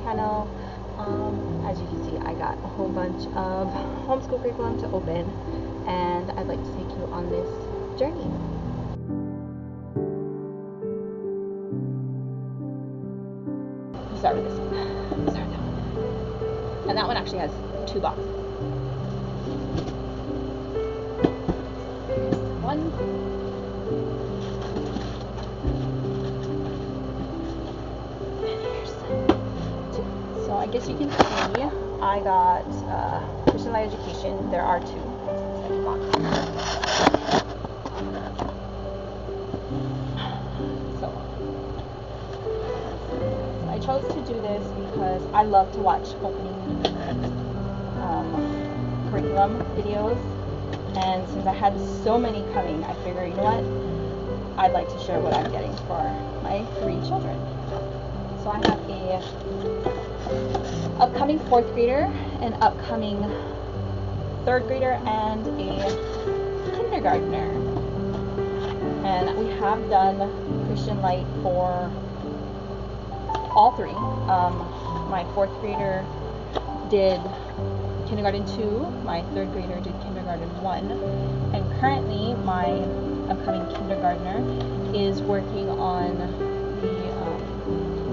channel. As you can see, I got a whole bunch of homeschool curriculum to open, and I'd like to take you on this journey. We'll start with this one. We'll start with that one. And that one actually has 2 boxes. Here's one. So I guess you can see I got Christian Light Education. There are 2. Second box. So I chose to do this because I love to watch opening curriculum videos, and since I had so many coming, I figured, you know what, I'd like to share what I'm getting for my 3 children. So I have a upcoming 4th grader, an upcoming 3rd grader, and a kindergartner. And we have done Christian Light for all 3. My 4th grader did kindergarten 2, my 3rd grader did kindergarten 1, and currently my upcoming kindergartner is working on the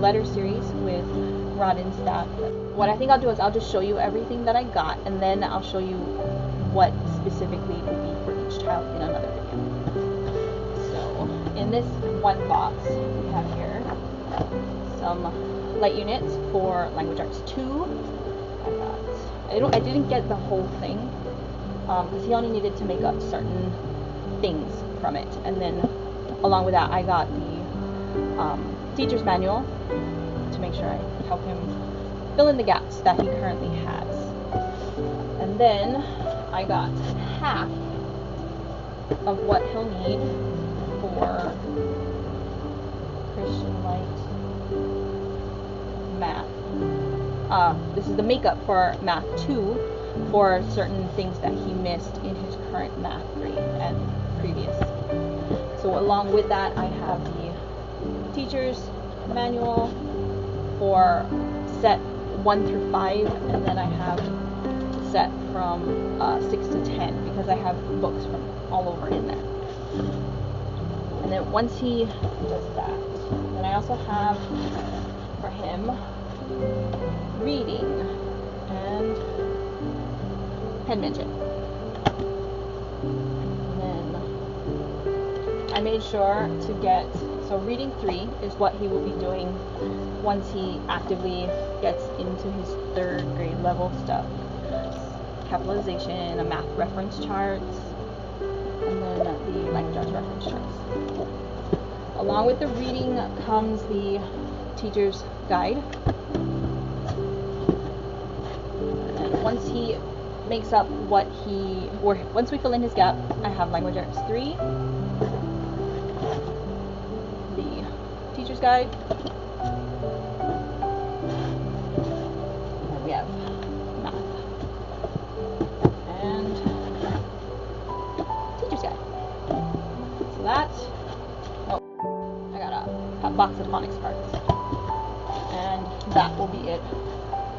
letter series with Rod and Staff. What I think I'll do is I'll just show you everything that I got, and then I'll show you what specifically will be for each child in another video. So in this one box we have here some light units for Language Arts 2. I didn't get the whole thing because he only needed to make up certain things from it, and then along with that I got the teacher's manual to make sure I help him fill in the gaps that he currently has. And then I got half of what he'll need for Christian Light math. This is the makeup for math 2 for certain things that he missed in his current math grade and previous. So along with that, I have the teacher's manual for set 1 through 5, and then I have set from 6 to 10 because I have books from all over in there. And then once he does that, then I also have for him reading and penmanship. And then I made sure to get, so reading 3 is what he will be doing once he actively gets into his 3rd grade level stuff. Capitalization, a math reference charts, and then the language arts reference charts. Along with the reading comes the teacher's guide. And once he makes up what once we fill in his gap, I have Language Arts 3, the teacher's guide, and we have math, and teacher's guide. So that, I got a box of phonics cards, and that will be it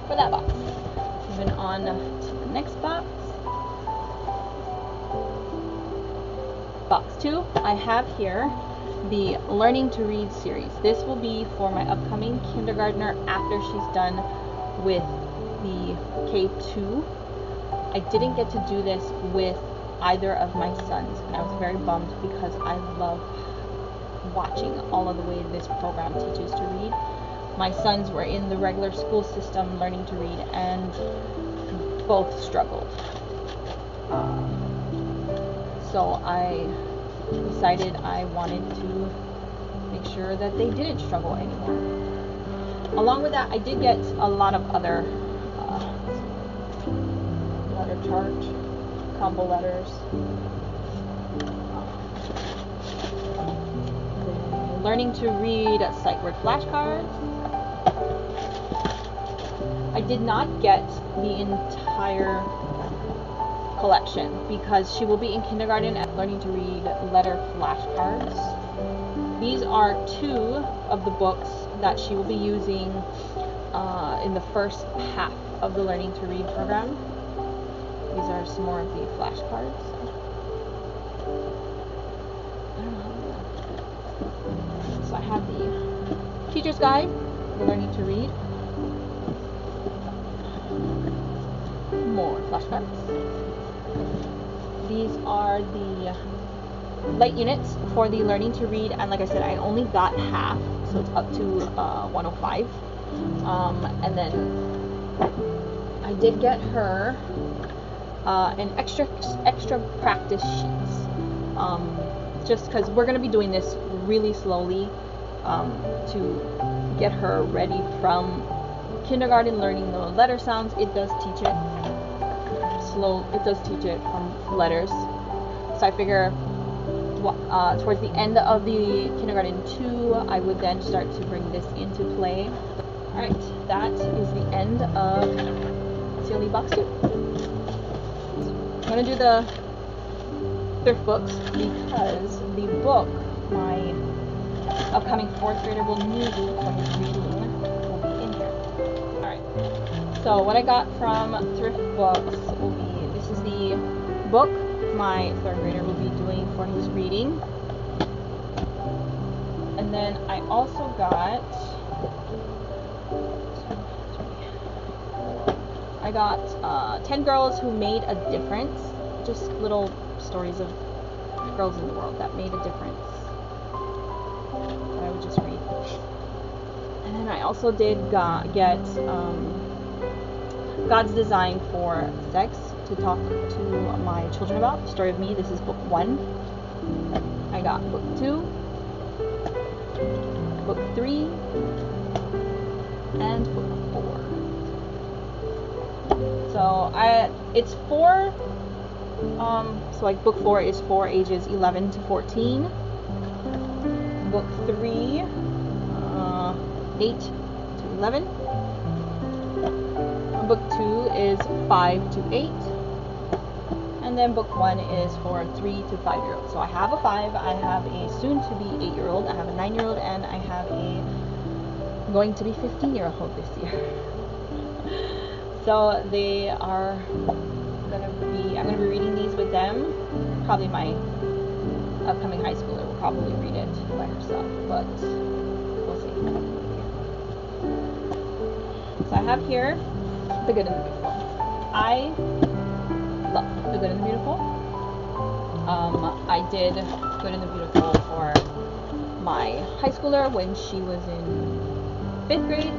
for that box. Moving on to the next box. Box 2, I have here the Learning to Read series. This will be for my upcoming kindergartner after she's done with the K2. I didn't get to do this with either of my sons, and I was very bummed because I love watching all of the way this program teaches to read. My sons were in the regular school system learning to read, and both struggled. So I decided I wanted to make sure that they didn't struggle anymore. Along with that, I did get a lot of other letter chart, combo letters, learning to read sight word flashcards. I did not get the entire collection because she will be in kindergarten and learning to read letter flashcards. These are 2 of the books that she will be using in the first half of the Learning to Read program. These are some more of the flashcards. So I have the Teacher's Guide, the Learning to Read, more flashcards. These are the light units for the Learning to Read, and like I said, I only got half, so it's up to 105. And then I did get her an extra practice sheets, just because we're going to be doing this really slowly to get her ready from kindergarten, learning the letter sounds. It does teach it slow. It does teach it from letters. So I figure towards the end of the kindergarten 2, I would then start to bring this into play. Alright, that is the end of CLE Box 2. I'm going to do the thrift books because the book my upcoming 4th grader will need for his reading will be in here. Alright, so what I got from thrift books will be, this is the book my 3rd grader will be doing for his reading. And then I also got, I got 10 girls who made a difference, just little stories of girls in the world that made a difference that I would just read. And then I also did get God's Design for Sex to talk to my children about. Story of Me, this is book 1. I got book 2, book 3, and book 4. So it's 4, so like book 4 is for ages 11 to 14. Book 3, 8 to 11. Book 2 is 5 to 8. And then book 1 is for 3 to 5-year-olds. So I have a 5, I have a soon-to-be 8-year-old, I have a 9-year-old, and I have a going to be 15-year-old this year. So they are I'm gonna be reading these with them. Probably my upcoming high schooler will probably read it by herself, but we'll see. So I have here The Good and the Beautiful. I love The Good and the Beautiful. I did Good and the Beautiful for my high schooler when she was in 5th grade,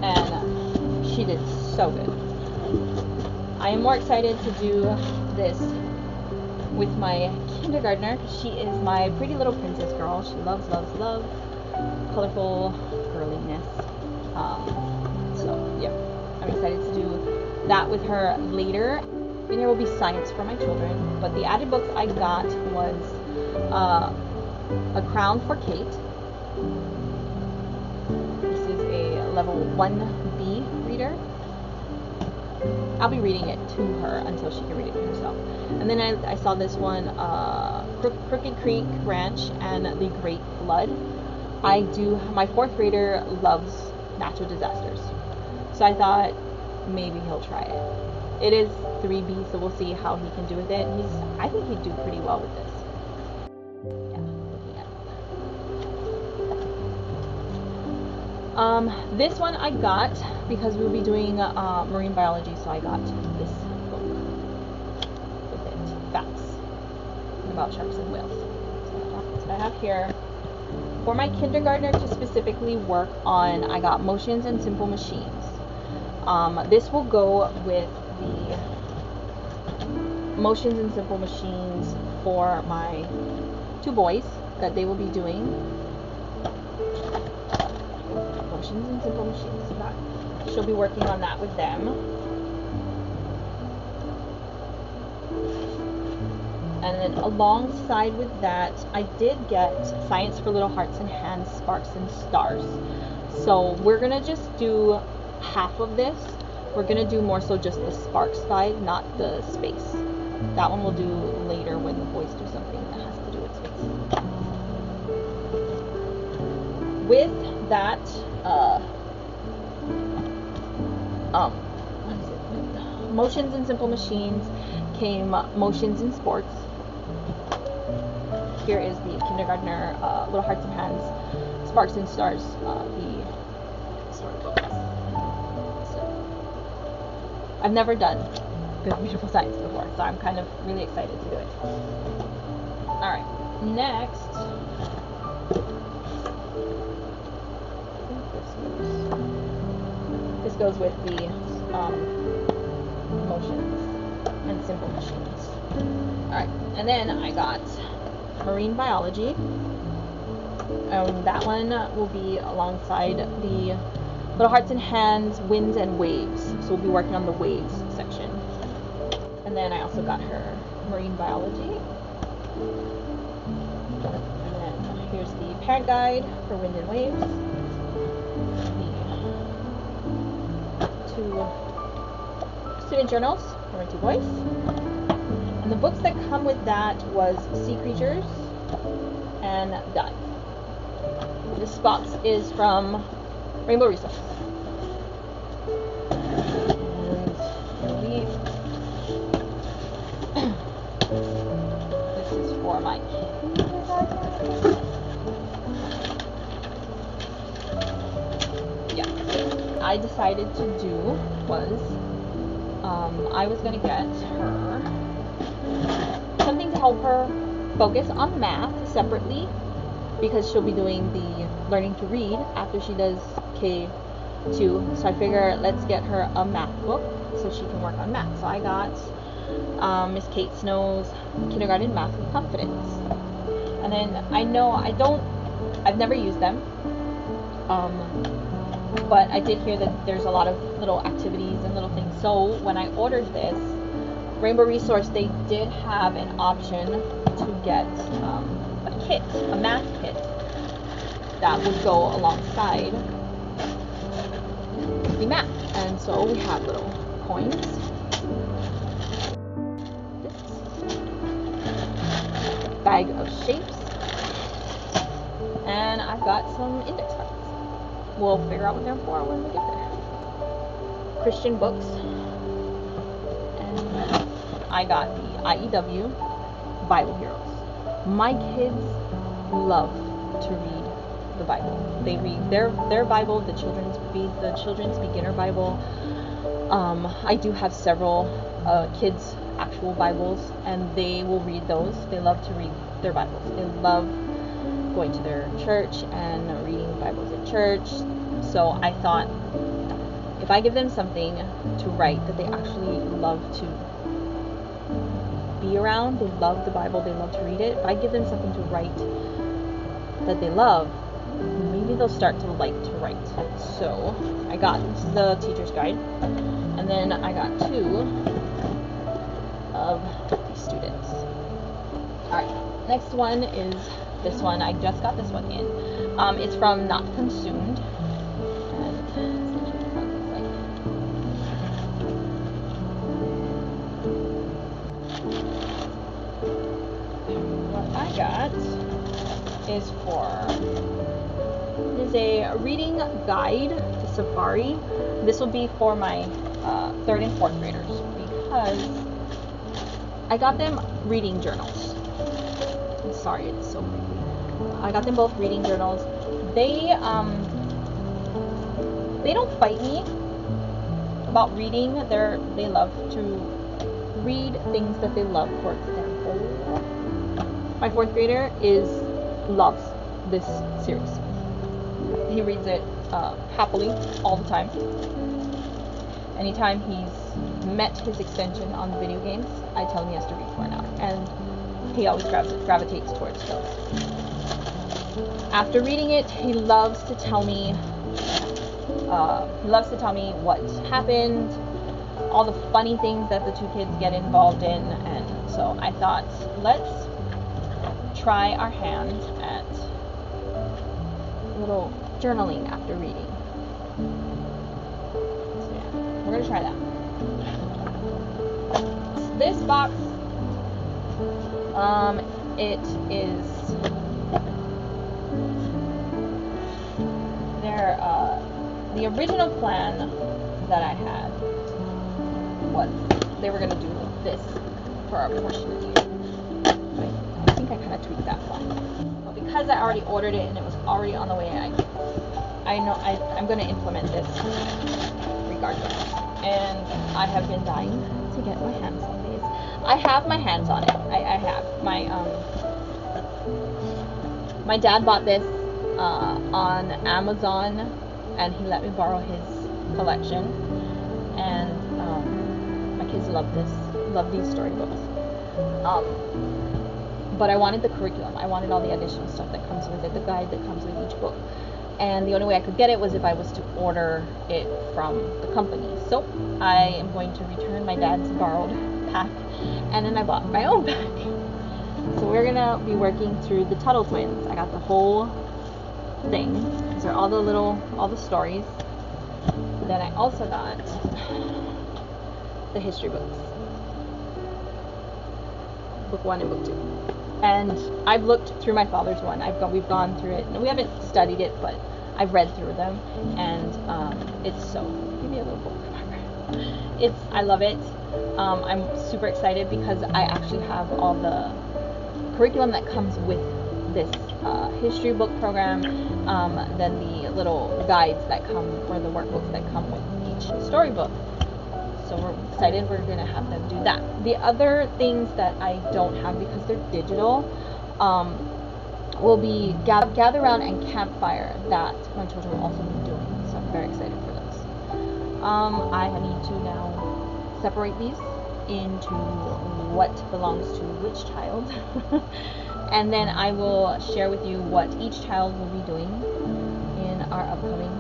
and she did so good. I am more excited to do this with my kindergartner because she is my pretty little princess girl. She loves colorful girliness. So yeah, I'm excited to do that with her later. And there will be science for my children, but the added books I got was A Crown for Kate. This is a level 1B reader. I'll be reading it to her until she can read it to herself. And then I saw this one, Crooked Creek Ranch and The Great Flood. My 4th grader loves natural disasters, so I thought maybe he'll try it. It is 3B, so we'll see how he can do with it. I think he'd do pretty well with this. Yeah, looking at it. This one I got because we'll be doing marine biology, so I got this book with it, facts about sharks and whales. So I have here, for my kindergartner to specifically work on, I got Motions and Simple Machines. This will go with the Motions and Simple Machines for my 2 boys that they will be doing. Motions and Simple Machines. So that she'll be working on that with them. And then alongside with that, I did get Science for Little Hearts and Hands, Sparks and Stars. So we're gonna just do half of this. We're gonna do more so just the sparks side, not the space. That one we'll do later when the boys do something that has to do with space. With that what is it? Motions and Simple Machines came Motions and Sports. Here is the kindergartner Little Hearts and Hands, Sparks and Stars, the storybook. So, I've never done Good Beautiful Science before, so I'm kind of really excited to do it. Alright, next, this goes with the Motions and Simple Machines. Alright, and then I got Marine Biology. That one will be alongside the Little Hearts and Hands, Winds and Waves. So we'll be working on the waves section. And then I also got her Marine Biology. And then here's the parent guide for Wind and Waves. The 2 student journals for my 2 boys. And the books that come with that was Sea Creatures and Dive. This box is from Rainbow Resources. And I believe this is for my kindergarten. Yeah. I decided to do was I was going to get her something to help her focus on math separately, because she'll be doing the learning to read after she does K2. So I figure let's get her a math book so she can work on math. So I got Miss Kate Snow's Kindergarten Math with Confidence. And then I've never used them, but I did hear that there's a lot of little activities and little things. So when I ordered this, Rainbow Resource, they did have an option to get a kit, a math kit that would go alongside the math. And so we have little coins, this bag of shapes, and I've got some index cards. We'll figure out what they're for when we get there. Christian books. I got the IEW Bible Heroes. My kids love to read the Bible. They read their Bible, the children's beginner Bible. I do have several kids' actual Bibles, and they will read those. They love to read their Bibles. They love going to their church and reading Bibles at church. So I thought, if I give them something to write that they actually love to be around, they love the Bible, they love to read it, if I give them something to write that they love, maybe they'll start to like to write. So I got, this is the teacher's guide, and then I got 2 of the students. Alright, next one is this one. I just got this one in. It's from Not Consumed. Got is a reading guide to Safari. This will be for my 3rd and 4th graders, because I got them reading journals. I'm sorry, it's so creepy. I got them both reading journals. They don't fight me about reading. They love to read things that they love. For example, my 4th grader loves this series. He reads it happily all the time. Anytime he's met his extension on video games, I tell him he has to read for an hour, and he always gravitates towards those. After reading it, he loves to tell me what happened, all the funny things that the 2 kids get involved in, and so I thought, let's try our hands at a little journaling after reading. So yeah, we're gonna try that. This box, it is the original plan that I had was they were gonna do this for our portion of the year. I think I kind of tweaked that one, but because I already ordered it and it was already on the way, I know I'm gonna implement this regardless. And I have been dying to get my hands on these. I have my hands on it. I have my dad bought this on Amazon, and he let me borrow his collection. And my kids love these storybooks. But I wanted the curriculum. I wanted all the additional stuff that comes with it, the guide that comes with each book. And the only way I could get it was if I was to order it from the company. So I am going to return my dad's borrowed pack, and then I bought my own pack. So we're gonna be working through the Tuttle Twins. I got the whole thing. These are all the stories. Then I also got the history books, book 1 and book 2. And I've looked through my father's one. We've gone through it, and we haven't studied it, but I've read through them, and it's so. Give me a little book. I love it. I'm super excited because I actually have all the curriculum that comes with this history book program. Then the little guides that come, or the workbooks that come with each storybook. So we're excited. We're going to have them do that. The other things that I don't have because they're digital will be gather around and campfire that my children will also be doing. So I'm very excited for those. I need to now separate these into what belongs to which child. And then I will share with you what each child will be doing in our upcoming